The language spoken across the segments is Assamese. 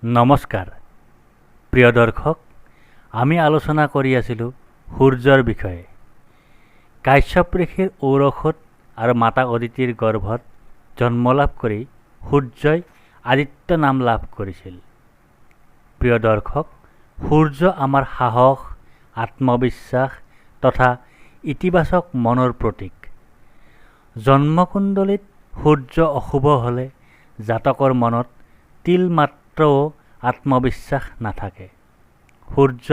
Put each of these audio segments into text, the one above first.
নমস্কাৰ প্ৰিয় দৰ্শক, আমি আলোচনা কৰি আছিলোঁ সূৰ্যৰ বিষয়ে। কাশ্যপ ঋষিৰ ঔৰসত আৰু মাতা অদিতিৰ গৰ্ভত জন্ম লাভ কৰি সূৰ্যই আদিত্য নাম লাভ কৰিছিল। প্ৰিয় দৰ্শক, সূৰ্য আমাৰ সাহস, আত্মবিশ্বাস তথা ইতিবাচক মনৰ প্ৰতীক। জন্মকুণ্ডলীত সূৰ্য অশুভ হ'লে জাতকৰ মনত তিলমাত্ৰও আত্মবিশ্বাস নাথাকে। সূৰ্য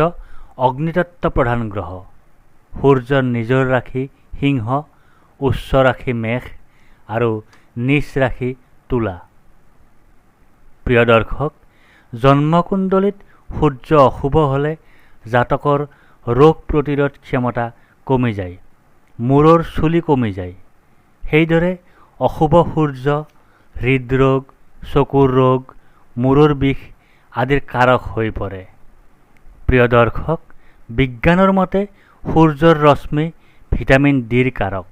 অগ্নিতত্ত্ব প্ৰধান গ্ৰহ। সূৰ্যৰ নিজৰ ৰাশি সিংহ, উচ্চ ৰাশি মেষ আৰু নিচ ৰাশি তুলা। প্ৰিয় দৰ্শক, জন্মকুণ্ডলীত সূৰ্য অশুভ হ'লে জাতকৰ ৰোগ প্ৰতিৰোধ ক্ষমতা কমি যায়, মূৰৰ চুলি কমি যায়। সেইদৰে অশুভ সূৰ্য হৃদৰোগ, চকুৰ ৰোগ, মূৰৰ বিষ আদিৰ কাৰক হৈ পৰে। প্ৰিয় দৰ্শক, বিজ্ঞানৰ মতে সূৰ্যৰ ৰশ্মি ভিটামিন ডিৰ কাৰক।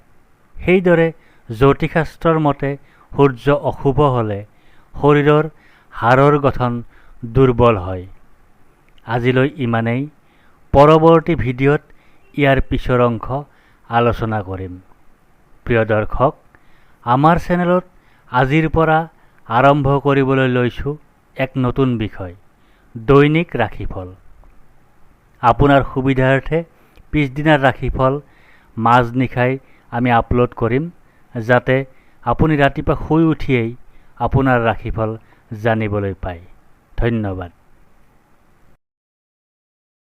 সেইদৰে জ্যোতিষশাস্ত্ৰৰ মতে সূৰ্য অশুভ হ'লে শৰীৰৰ হাড়ৰ গঠন দুৰ্বল হয়। আজিলৈ ইমানেই। পৰৱৰ্তী ভিডিঅ'ত ইয়াৰ পিছৰ অংশ আলোচনা কৰিম। প্ৰিয় দৰ্শক, আমাৰ চেনেলত আজিৰ পৰা আৰম্ভ কৰিবলৈ লৈছোঁ এক নতুন বিষয়, দৈনিক ৰাশিফল। আপোনাৰ সুবিধাৰ্থে পিছদিনাৰ ৰাশিফল মাজনিশাই আমি আপলোড কৰিম, যাতে আপুনি ৰাতিপুৱা শুই উঠিয়েই আপোনাৰ ৰাশিফল জানিবলৈ পায়। ধন্যবাদ।